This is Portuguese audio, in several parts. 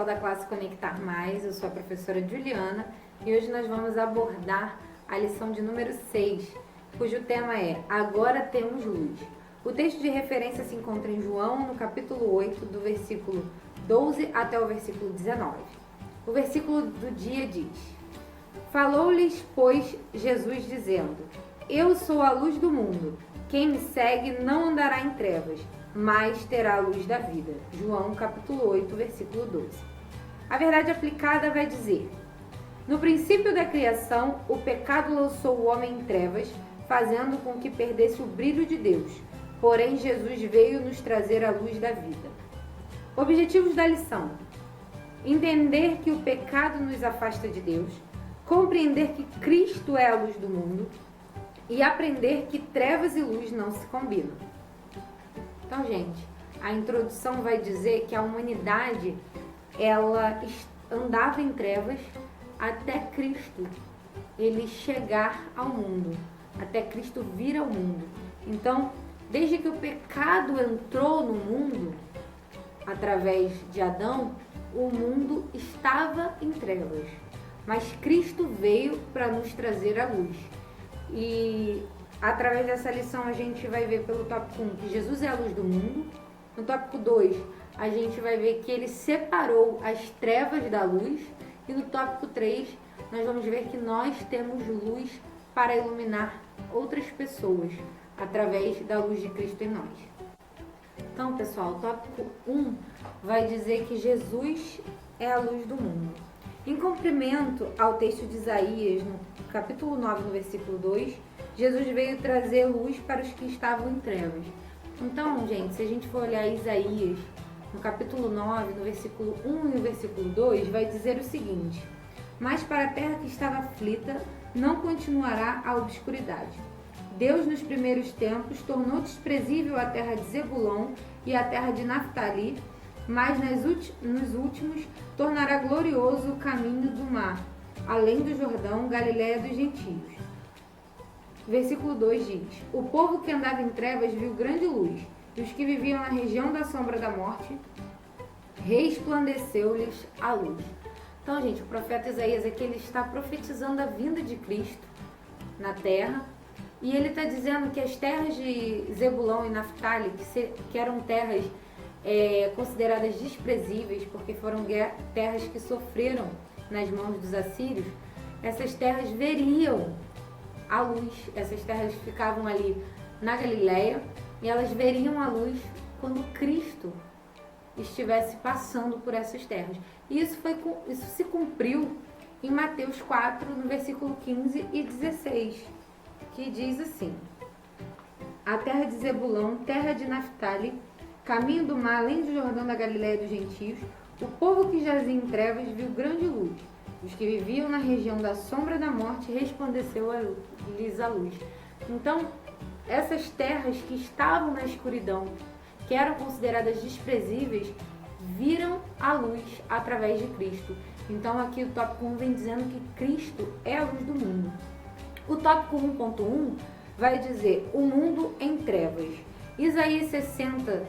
pessoal da classe Conectar Mais, eu sou a professora Juliana e hoje nós vamos abordar a lição de número 6, cujo tema é Agora Temos Luz. O texto de referência se encontra em João, no capítulo 8, do versículo 12 até o versículo 19. O versículo do dia diz: Falou-lhes, pois, Jesus dizendo: Eu sou a luz do mundo. Quem me segue não andará em trevas, mas terá a luz da vida. João, capítulo 8, versículo 12. A verdade aplicada vai dizer: No princípio da criação, o pecado lançou o homem em trevas, fazendo com que perdesse o brilho de Deus. Porém, Jesus veio nos trazer a luz da vida. Objetivos da lição: entender que o pecado nos afasta de Deus, compreender que Cristo é a luz do mundo e aprender que trevas e luz não se combinam. Então, gente, a introdução vai dizer que a humanidade, ela andava em trevas até Cristo ele chegar ao mundo, até Cristo vir ao mundo. Então, desde que o pecado entrou no mundo, através de Adão, o mundo estava em trevas. Mas Cristo veio para nos trazer a luz. E através dessa lição a gente vai ver pelo tópico 1 que Jesus é a luz do mundo. No tópico 2 a gente vai ver que ele separou as trevas da luz. E no tópico 3 nós vamos ver que nós temos luz para iluminar outras pessoas através da luz de Cristo em nós. Então, pessoal, o tópico 1 vai dizer que Jesus é a luz do mundo. Em cumprimento ao texto de Isaías, no capítulo 9, no versículo 2, Jesus veio trazer luz para os que estavam em trevas. Então, gente, se a gente for olhar Isaías, no capítulo 9, no versículo 1 e no versículo 2, vai dizer o seguinte: Mas para a terra que estava aflita, não continuará a obscuridade. Deus, nos primeiros tempos, tornou desprezível a terra de Zebulon e a terra de Naftali, mas nos últimos tornará glorioso o caminho do mar, além do Jordão, Galiléia dos gentios. Versículo 2 diz: O povo que andava em trevas viu grande luz, e os que viviam na região da sombra da morte, resplandeceu-lhes a luz. Então, gente, o profeta Isaías aqui ele está profetizando a vinda de Cristo na terra, e ele está dizendo que as terras de Zebulon e Naftali, que eram terras consideradas desprezíveis, porque foram terras que sofreram nas mãos dos assírios, essas terras veriam a luz, essas terras ficavam ali na Galiléia, e elas veriam a luz quando Cristo estivesse passando por essas terras. E isso se cumpriu em Mateus 4, no versículo 15 e 16, que diz assim: A terra de Zebulon, terra de Naftali, caminho do mar, além do Jordão da Galiléia dos gentios, o povo que jazia em trevas viu grande luz. Os que viviam na região da sombra da morte resplandeceu-lhes a luz. Então, essas terras que estavam na escuridão, que eram consideradas desprezíveis, viram a luz através de Cristo. Então, aqui o tópico 1 vem dizendo que Cristo é a luz do mundo. O tópico 1.1 vai dizer o mundo em trevas. Isaías 60,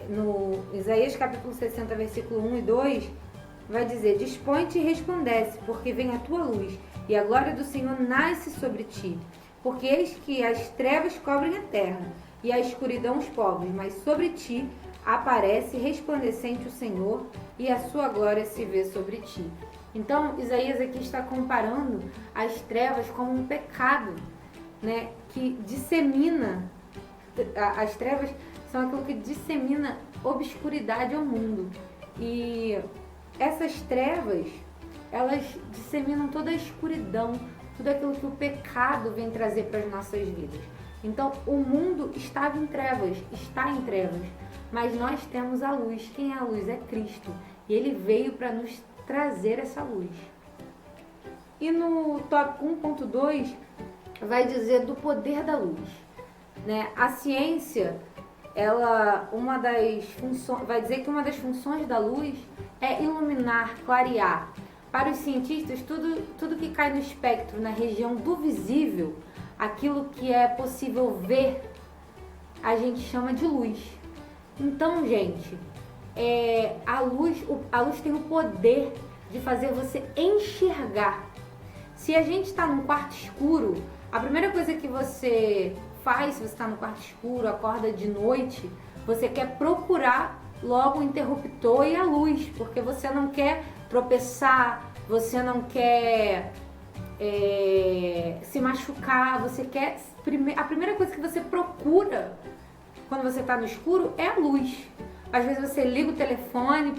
no Isaías capítulo 60, versículo 1 e 2, vai dizer: Dispõe-te e resplandece, porque vem a tua luz, e a glória do Senhor nasce sobre ti. Porque eis que as trevas cobrem a terra, e a escuridão os povos, mas sobre ti aparece resplandecente o Senhor, e a sua glória se vê sobre ti. Então, Isaías aqui está comparando as trevas como um pecado, né, que dissemina. As trevas são aquilo que dissemina obscuridade ao mundo. E essas trevas, elas disseminam toda a escuridão, tudo aquilo que o pecado vem trazer para as nossas vidas. Então, o mundo estava em trevas, está em trevas, mas nós temos a luz. Quem é a luz? É Cristo. E Ele veio para nos trazer essa luz. E no tópico 1.2 vai dizer do poder da luz, né? A ciência, vai dizer que uma das funções da luz é iluminar, clarear. Para os cientistas, tudo que cai no espectro, na região do visível, aquilo que é possível ver, a gente chama de luz. Então, gente, a luz tem o poder de fazer você enxergar. Se a gente está num quarto escuro, a primeira coisa que você faz, se você está no quarto escuro, acorda de noite, você quer procurar logo o interruptor e a luz, porque você não quer tropeçar, você não quer se machucar, você quer... A primeira coisa que você procura quando você está no escuro é a luz. Às vezes você liga o telefone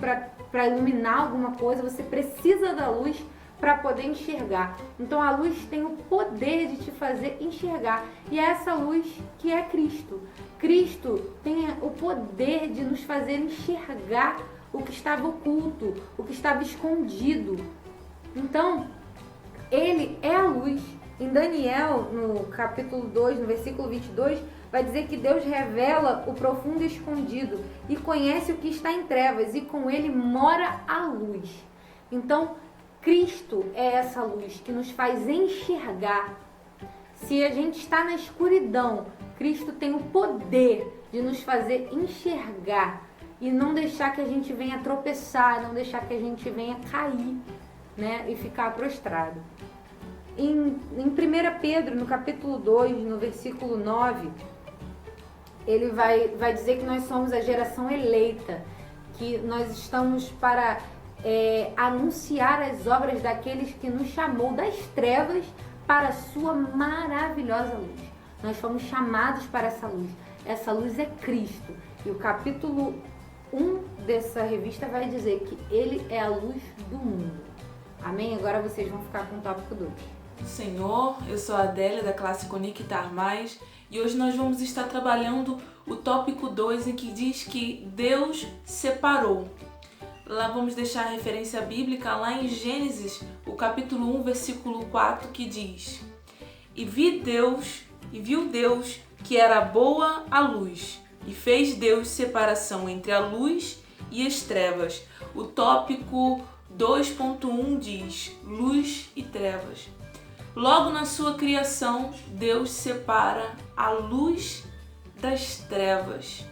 para iluminar alguma coisa, você precisa da luz para poder enxergar. Então a luz tem o poder de te fazer enxergar. E é essa luz que é Cristo. Cristo tem o poder de nos fazer enxergar o que estava oculto, o que estava escondido. Então, Ele é a luz. Em Daniel, no capítulo 2, no versículo 22, vai dizer que Deus revela o profundo e escondido e conhece o que está em trevas, e com Ele mora a luz. Então, Cristo é essa luz que nos faz enxergar. Se a gente está na escuridão, Cristo tem o poder de nos fazer enxergar e não deixar que a gente venha tropeçar, não deixar que a gente venha cair, né, e ficar prostrado. Em 1 Pedro, no capítulo 2, no versículo 9, ele vai dizer que nós somos a geração eleita, que nós estamos para anunciar as obras daqueles que nos chamou das trevas para a sua maravilhosa luz. Nós fomos chamados para essa luz. Essa luz é Cristo. E o capítulo 1 dessa revista vai dizer que Ele é a luz do mundo. Amém? Agora vocês vão ficar com o tópico 2. Senhor, eu sou a Adélia da classe Conectar Mais e hoje nós vamos estar trabalhando o tópico 2, em que diz que Deus separou. Lá vamos deixar a referência bíblica lá em Gênesis, o capítulo 1, versículo 4, que diz: E viu Deus que era boa a luz, e fez Deus separação entre a luz e as trevas. O tópico 2.1 diz: luz e trevas. Logo na sua criação, Deus separa a luz das trevas.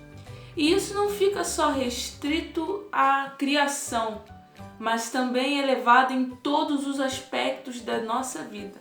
E isso não fica só restrito à criação, mas também é levado em todos os aspectos da nossa vida.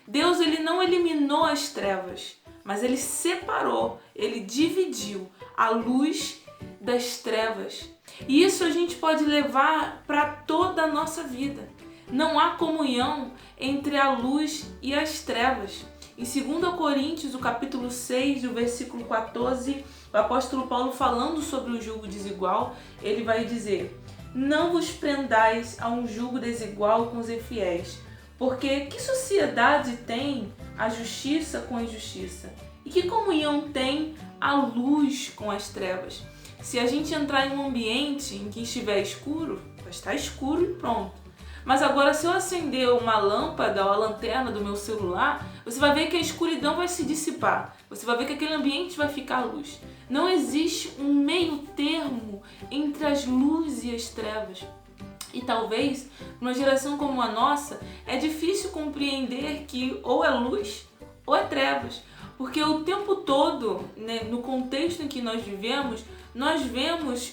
Deus, ele não eliminou as trevas, mas ele separou, ele dividiu a luz das trevas. E isso a gente pode levar para toda a nossa vida. Não há comunhão entre a luz e as trevas. Em 2 Coríntios, o capítulo 6, o versículo 14, o apóstolo Paulo, falando sobre o jugo desigual, ele vai dizer: Não vos prendais a um jugo desigual com os infiéis, porque que sociedade tem a justiça com a injustiça? E que comunhão tem a luz com as trevas? Se a gente entrar em um ambiente em que estiver escuro, vai estar escuro e pronto. Mas agora, se eu acender uma lâmpada ou a lanterna do meu celular, você vai ver que a escuridão vai se dissipar. Você vai ver que aquele ambiente vai ficar à luz. Não existe um meio termo entre as luzes e as trevas. E talvez, numa geração como a nossa, é difícil compreender que ou é luz ou é trevas. Porque o tempo todo, né, no contexto em que nós vivemos, nós vemos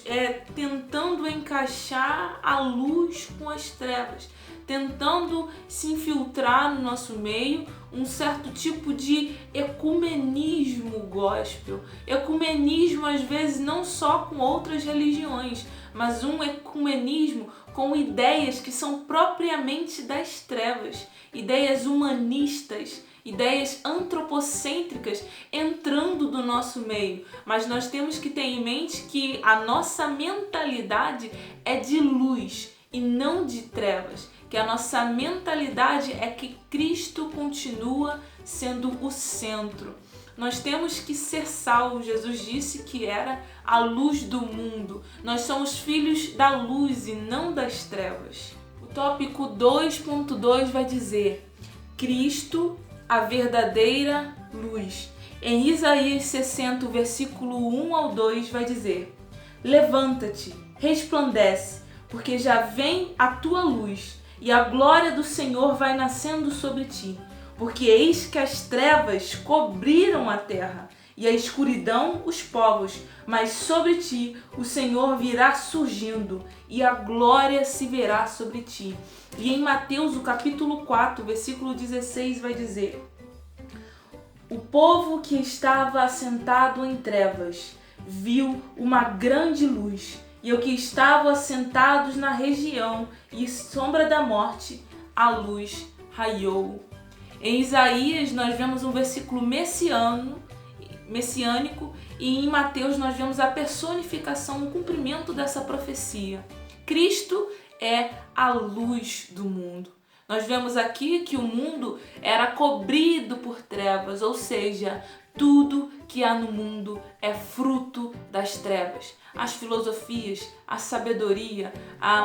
tentando encaixar a luz com as trevas, tentando se infiltrar no nosso meio um certo tipo de ecumenismo gospel. Ecumenismo, às vezes, não só com outras religiões, mas um ecumenismo com ideias que são propriamente das trevas, ideias humanistas, ideias antropocêntricas entrando do nosso meio. Mas nós temos que ter em mente que a nossa mentalidade é de luz e não de trevas. Que a nossa mentalidade é que Cristo continua sendo o centro. Nós temos que ser salvos. Jesus disse que era a luz do mundo. Nós somos filhos da luz e não das trevas. O tópico 2.2 vai dizer: Cristo, a verdadeira luz. Em Isaías 60, versículo 1 ao 2, vai dizer: Levanta-te, resplandece, porque já vem a tua luz, e a glória do Senhor vai nascendo sobre ti. Porque eis que as trevas cobriram a terra, e a escuridão os povos, mas sobre ti o Senhor virá surgindo, e a glória se verá sobre ti. E em Mateus, o capítulo 4, versículo 16, vai dizer: o povo que estava assentado em trevas viu uma grande luz, e os que estavam assentados na região e sombra da morte, a luz raiou. Em Isaías nós vemos um versículo messiânico, e em Mateus nós vemos a personificação, o cumprimento dessa profecia. Cristo é a luz do mundo. Nós vemos aqui que o mundo era cobrido por trevas, ou seja, tudo que há no mundo é fruto das trevas. As filosofias, a sabedoria,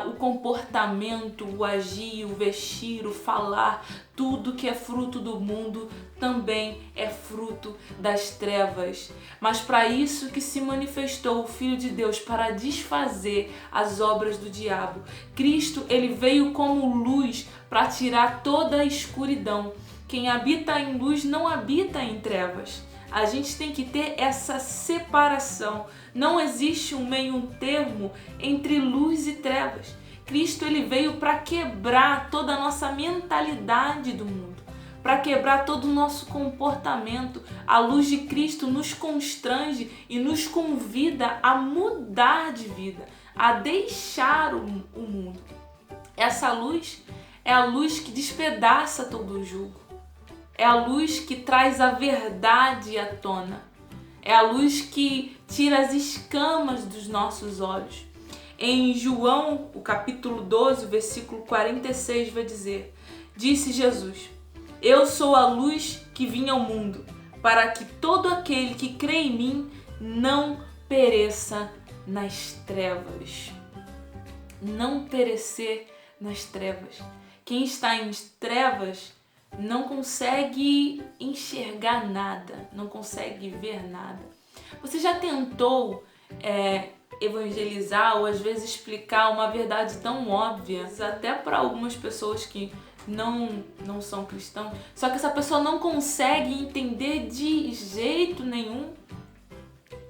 o comportamento, o agir, o vestir, o falar, tudo que é fruto do mundo também é fruto das trevas. Mas para isso que se manifestou o Filho de Deus, para desfazer as obras do diabo. Cristo, ele veio como luz para tirar toda a escuridão. Quem habita em luz não habita em trevas. A gente tem que ter essa separação. Não existe um meio termo entre luz e trevas. Cristo, ele veio para quebrar toda a nossa mentalidade do mundo, para quebrar todo o nosso comportamento. A luz de Cristo nos constrange e nos convida a mudar de vida, a deixar o mundo. Essa luz é a luz que despedaça todo o jugo. É a luz que traz a verdade à tona. É a luz que tira as escamas dos nossos olhos. Em João, o capítulo 12, o versículo 46, vai dizer: disse Jesus: eu sou a luz que vim ao mundo, para que todo aquele que crê em mim não pereça nas trevas. Não perecer nas trevas. Quem está em trevas não consegue enxergar nada, não consegue ver nada. Você já tentou evangelizar ou às vezes explicar uma verdade tão óbvia, até para algumas pessoas que não são cristãos, só que essa pessoa não consegue entender de jeito nenhum?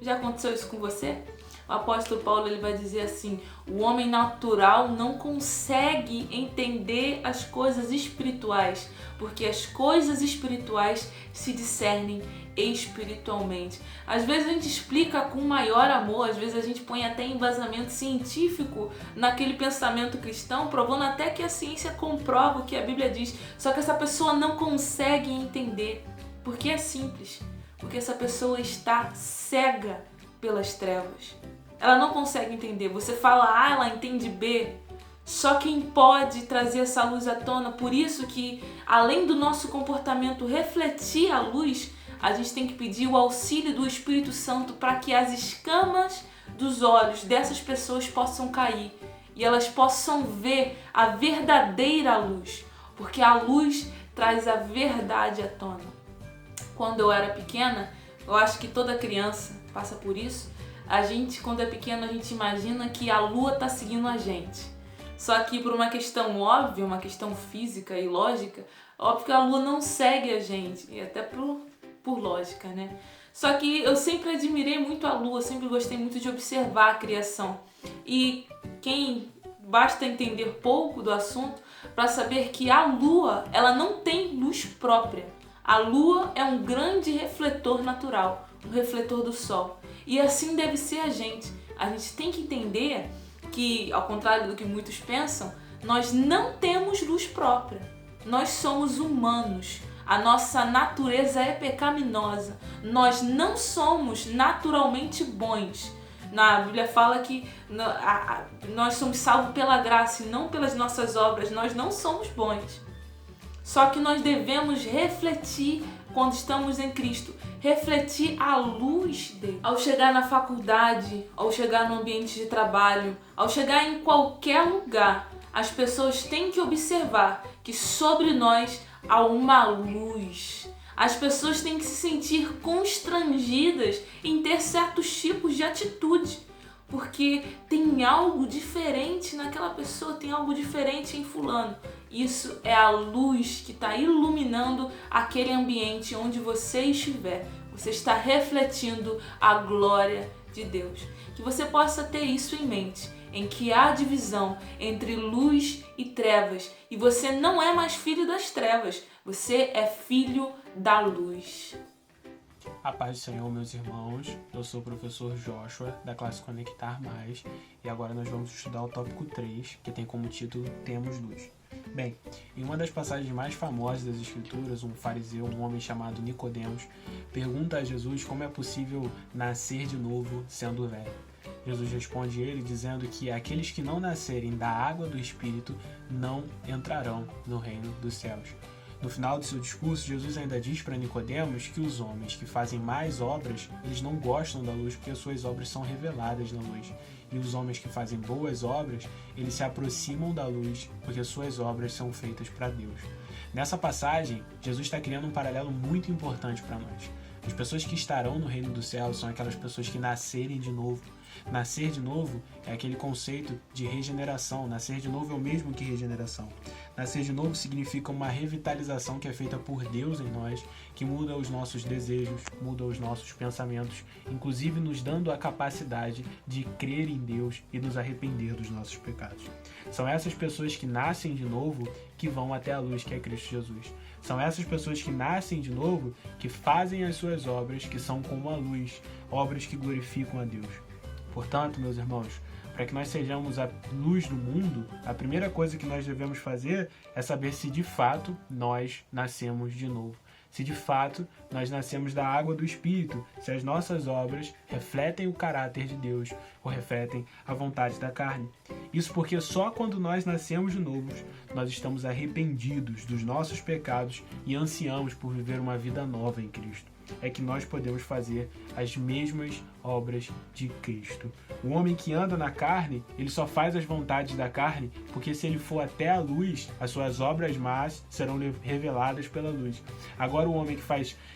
Já aconteceu isso com você? O apóstolo Paulo, ele vai dizer assim: o homem natural não consegue entender as coisas espirituais, porque as coisas espirituais se discernem espiritualmente. Às vezes a gente explica com maior amor, às vezes a gente põe até embasamento científico naquele pensamento cristão, provando até que a ciência comprova o que a Bíblia diz, só que essa pessoa não consegue entender, porque é simples, porque essa pessoa está cega pelas trevas. Ela não consegue entender. Você fala A, ela entende B. Só quem pode trazer essa luz à tona. Por isso que, além do nosso comportamento refletir a luz, a gente tem que pedir o auxílio do Espírito Santo para que as escamas dos olhos dessas pessoas possam cair e elas possam ver a verdadeira luz, porque a luz traz a verdade à tona. Quando eu era pequena, eu acho que toda criança passa por isso. A gente, quando é pequeno, a gente imagina que a lua está seguindo a gente. Só que por uma questão óbvia, uma questão física e lógica, óbvio que a lua não segue a gente, e até por lógica, né? Só que eu sempre admirei muito a lua, sempre gostei muito de observar a criação. E basta entender pouco do assunto para saber que a lua, ela não tem luz própria. A lua é um grande refletor natural, um refletor do sol. E assim deve ser a gente. A gente tem que entender que, ao contrário do que muitos pensam, nós não temos luz própria. Nós somos humanos. A nossa natureza é pecaminosa. Nós não somos naturalmente bons. Na Bíblia fala que nós somos salvos pela graça e não pelas nossas obras. Nós não somos bons. Só que nós devemos refletir quando estamos em Cristo, refletir a luz dele. Ao chegar na faculdade, ao chegar no ambiente de trabalho, ao chegar em qualquer lugar, as pessoas têm que observar que sobre nós há uma luz. As pessoas têm que se sentir constrangidas em ter certos tipos de atitude, porque tem algo diferente naquela pessoa, tem algo diferente em fulano. Isso é a luz que está iluminando aquele ambiente onde você estiver. Você está refletindo a glória de Deus. Que você possa ter isso em mente, em que há divisão entre luz e trevas. E você não é mais filho das trevas, você é filho da luz. A paz do Senhor, meus irmãos. Eu sou o professor Joshua, da classe Conectar Mais, e agora nós vamos estudar o tópico 3, que tem como título Temos Luz. Bem, em uma das passagens mais famosas das Escrituras, um fariseu, um homem chamado Nicodemos, pergunta a Jesus como é possível nascer de novo sendo velho. Jesus responde ele dizendo que aqueles que não nascerem da água do Espírito não entrarão no reino dos céus. No final do seu discurso, Jesus ainda diz para Nicodemos que os homens que fazem mais obras, eles não gostam da luz porque as suas obras são reveladas na luz. E os homens que fazem boas obras, eles se aproximam da luz porque as suas obras são feitas para Deus. Nessa passagem, Jesus está criando um paralelo muito importante para nós. As pessoas que estarão no reino dos céus são aquelas pessoas que nascerem de novo. Nascer de novo é aquele conceito de regeneração. Nascer de novo é o mesmo que regeneração. Nascer de novo significa uma revitalização que é feita por Deus em nós, que muda os nossos desejos, muda os nossos pensamentos, inclusive nos dando a capacidade de crer em Deus e nos arrepender dos nossos pecados. São essas pessoas que nascem de novo que vão até a luz que é Cristo Jesus. São essas pessoas que nascem de novo que fazem as suas obras que são como a luz, obras que glorificam a Deus. Portanto, meus irmãos, para que nós sejamos a luz do mundo, a primeira coisa que nós devemos fazer é saber se de fato nós nascemos de novo. Se de fato nós nascemos da água do Espírito, se as nossas obras refletem o caráter de Deus ou refletem a vontade da carne. Isso porque só quando nós nascemos de novo, nós estamos arrependidos dos nossos pecados e ansiamos por viver uma vida nova em Cristo. É que nós podemos fazer as mesmas obras de Cristo. O homem que anda na carne, ele só faz as vontades da carne, porque se ele for até a luz, as suas obras más serão reveladas pela luz. Agora o homem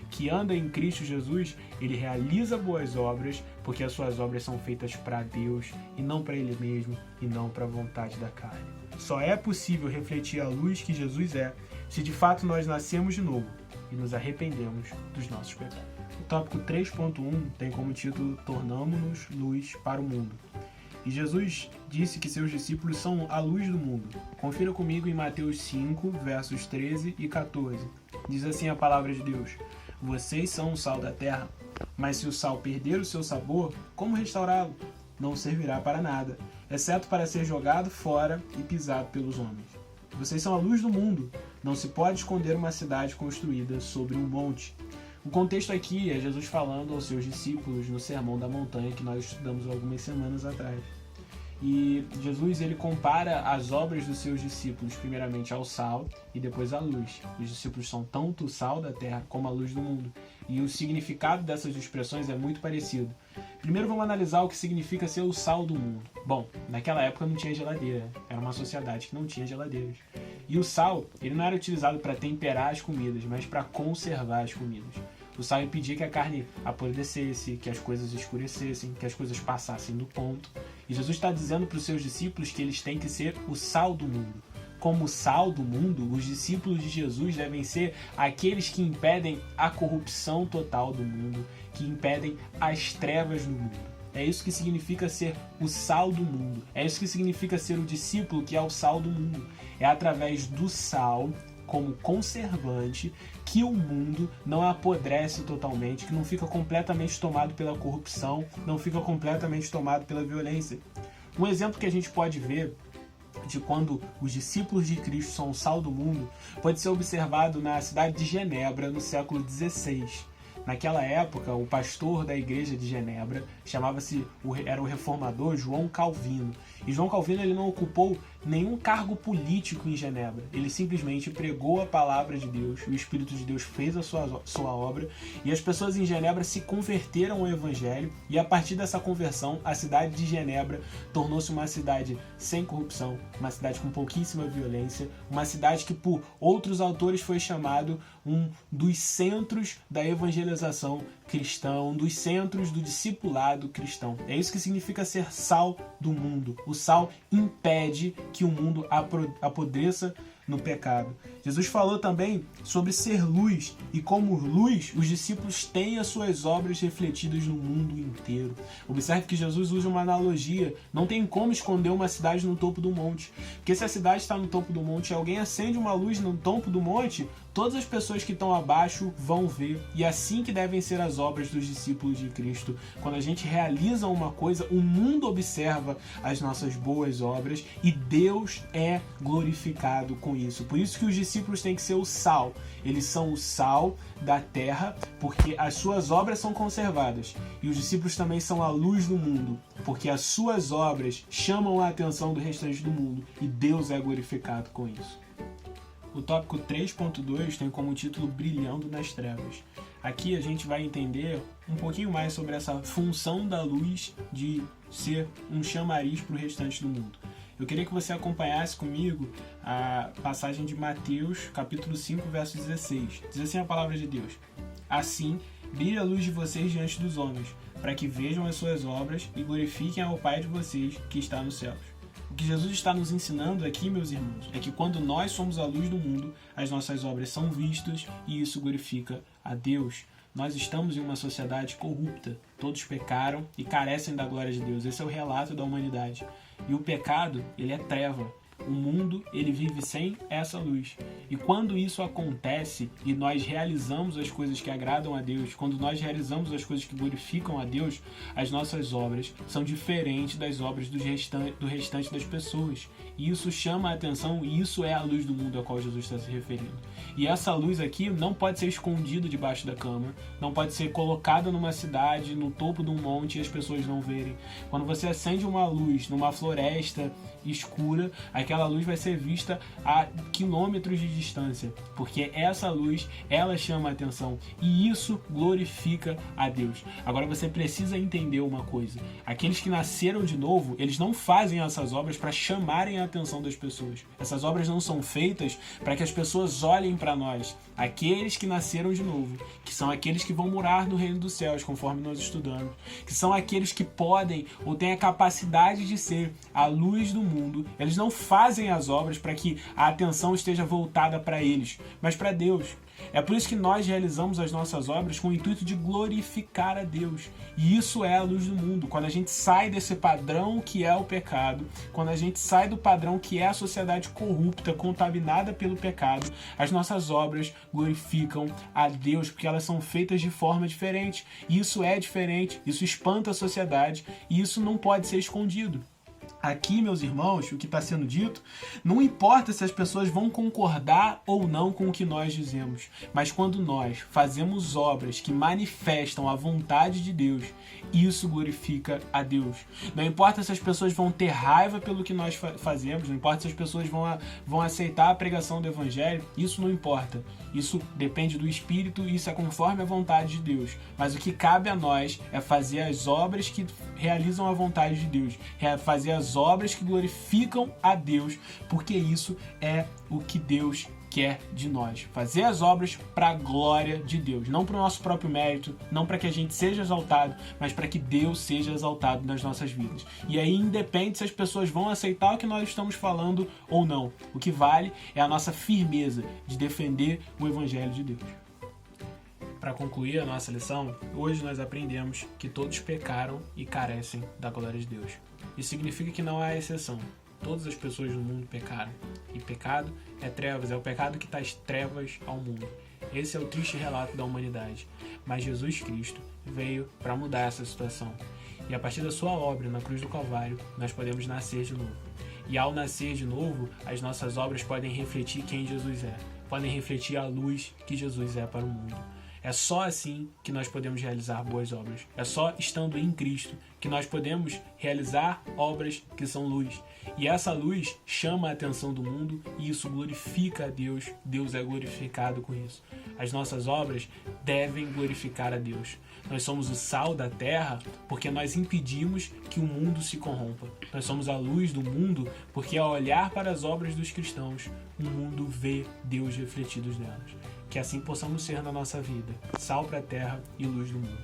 que anda em Cristo Jesus, ele realiza boas obras, porque as suas obras são feitas para Deus e não para ele mesmo e não para a vontade da carne. Só é possível refletir a luz que Jesus é, se de fato nós nascemos de novo e nos arrependemos dos nossos pecados. O tópico 3.1 tem como título Tornamo-nos luz para o mundo. E Jesus disse que seus discípulos são a luz do mundo. Confira comigo em Mateus 5, versos 13 e 14. Diz assim a palavra de Deus: Vocês são o sal da terra, mas se o sal perder o seu sabor, como restaurá-lo? Não servirá para nada, exceto para ser jogado fora e pisado pelos homens. Vocês são a luz do mundo. Não se pode esconder uma cidade construída sobre um monte. O contexto aqui é Jesus falando aos seus discípulos no Sermão da Montanha, que nós estudamos algumas semanas atrás. E Jesus ele compara as obras dos seus discípulos primeiramente ao sal e depois à luz. Os discípulos são tanto o sal da terra como a luz do mundo. E o significado dessas expressões é muito parecido. Primeiro vamos analisar o que significa ser o sal do mundo. Bom, naquela época não tinha geladeira, era uma sociedade que não tinha geladeiras. E o sal, ele não era utilizado para temperar as comidas, mas para conservar as comidas. O sal impedia que a carne apodrecesse, que as coisas escurecessem, que as coisas passassem do ponto. E Jesus está dizendo para os seus discípulos que eles têm que ser o sal do mundo. Como sal do mundo, os discípulos de Jesus devem ser aqueles que impedem a corrupção total do mundo, que impedem as trevas do mundo. É isso que significa ser o sal do mundo. É isso que significa ser o discípulo que é o sal do mundo. É através do sal, como conservante, que o mundo não apodrece totalmente, que não fica completamente tomado pela corrupção, não fica completamente tomado pela violência. Um exemplo que a gente pode ver de quando os discípulos de Cristo são o sal do mundo pode ser observado na cidade de Genebra, no século XVI. Naquela época, o pastor da igreja de Genebra era o reformador João Calvino. E João Calvino ele não ocupou nenhum cargo político em Genebra. Ele simplesmente pregou a palavra de Deus, o Espírito de Deus fez a sua obra, e as pessoas em Genebra se converteram ao Evangelho, e a partir dessa conversão, a cidade de Genebra tornou-se uma cidade sem corrupção, uma cidade com pouquíssima violência, uma cidade que por outros autores foi chamado um dos centros da evangelização cristã, um dos centros do discipulado cristão. É isso que significa ser sal do mundo. O sal impede que o mundo apodreça no pecado. Jesus falou também sobre ser luz e como luz, os discípulos têm as suas obras refletidas no mundo inteiro. Observe que Jesus usa uma analogia. Não tem como esconder uma cidade no topo do monte. Porque se a cidade está no topo do monte e alguém acende uma luz no topo do monte, todas as pessoas que estão abaixo vão ver. E é assim que devem ser as obras dos discípulos de Cristo. Quando a gente realiza uma coisa, o mundo observa as nossas boas obras e Deus é glorificado com isso. Por isso que os discípulos têm que ser o sal. Eles são o sal da terra, porque as suas obras são conservadas. E os discípulos também são a luz do mundo, porque as suas obras chamam a atenção do restante do mundo e Deus é glorificado com isso. O tópico 3.2 tem como título Brilhando nas Trevas. Aqui a gente vai entender um pouquinho mais sobre essa função da luz de ser um chamariz para o restante do mundo. Eu queria que você acompanhasse comigo a passagem de Mateus, capítulo 5, verso 16. Diz assim a palavra de Deus: Assim, brilhe a luz de vocês diante dos homens, para que vejam as suas obras e glorifiquem ao Pai de vocês que está nos céus. O que Jesus está nos ensinando aqui, meus irmãos, é que quando nós somos a luz do mundo, as nossas obras são vistas e isso glorifica a Deus. Nós estamos em uma sociedade corrupta. Todos pecaram e carecem da glória de Deus. Esse é o relato da humanidade. E o pecado, ele é treva. O mundo, ele vive sem essa luz. E quando isso acontece e nós realizamos as coisas que agradam a Deus, quando nós realizamos as coisas que glorificam a Deus, as nossas obras são diferentes das obras do restante das pessoas. E isso chama a atenção e isso é a luz do mundo a qual Jesus está se referindo. E essa luz aqui não pode ser escondida debaixo da cama, não pode ser colocada numa cidade, no topo de um monte e as pessoas não verem. Quando você acende uma luz numa floresta escura, aquela luz vai ser vista a quilômetros de distância, porque essa luz, ela chama a atenção e isso glorifica a Deus. Agora você precisa entender uma coisa: aqueles que nasceram de novo, eles não fazem essas obras para chamarem a atenção das pessoas. Essas obras não são feitas para que as pessoas olhem para nós. Aqueles que nasceram de novo, que são aqueles que vão morar no reino dos céus, conforme nós estudamos, que são aqueles que podem ou têm a capacidade de ser a luz do mundo, eles não fazem as obras para que a atenção esteja voltada para eles, mas para Deus. É por isso que nós realizamos as nossas obras com o intuito de glorificar a Deus. E isso é a luz do mundo. Quando a gente sai desse padrão que é o pecado, quando a gente sai do padrão que é a sociedade corrupta, contaminada pelo pecado, as nossas obras glorificam a Deus, porque elas são feitas de forma diferente. E isso é diferente, isso espanta a sociedade e isso não pode ser escondido. Aqui, meus irmãos, o que está sendo dito, não importa se as pessoas vão concordar ou não com o que nós dizemos, mas quando nós fazemos obras que manifestam a vontade de Deus, isso glorifica a Deus. Não importa se as pessoas vão ter raiva pelo que nós fazemos, não importa se as pessoas vão aceitar a pregação do Evangelho, isso não importa. Isso depende do Espírito e isso é conforme a vontade de Deus. Mas o que cabe a nós é fazer as obras que realizam a vontade de Deus, fazer as obras que glorificam a Deus, porque isso é o que Deus quer de nós. Fazer as obras para a glória de Deus, não para o nosso próprio mérito, não para que a gente seja exaltado, mas para que Deus seja exaltado nas nossas vidas. E aí independe se as pessoas vão aceitar o que nós estamos falando ou não. O que vale é a nossa firmeza de defender o Evangelho de Deus. Para concluir a nossa lição, hoje nós aprendemos que todos pecaram e carecem da glória de Deus. Isso significa que não há exceção. Todas as pessoas no mundo pecaram. E pecado é trevas, é o pecado que traz trevas ao mundo. Esse é o triste relato da humanidade. Mas Jesus Cristo veio para mudar essa situação. E a partir da sua obra na cruz do Calvário, nós podemos nascer de novo. E ao nascer de novo, as nossas obras podem refletir quem Jesus é. Podem refletir a luz que Jesus é para o mundo. É só assim que nós podemos realizar boas obras. É só estando em Cristo que nós podemos realizar obras que são luz. E essa luz chama a atenção do mundo e isso glorifica a Deus. Deus é glorificado com isso. As nossas obras devem glorificar a Deus. Nós somos o sal da terra porque nós impedimos que o mundo se corrompa. Nós somos a luz do mundo porque ao olhar para as obras dos cristãos, o mundo vê Deus refletidos nelas. Que assim possamos ser na nossa vida, sal para a terra e luz do mundo.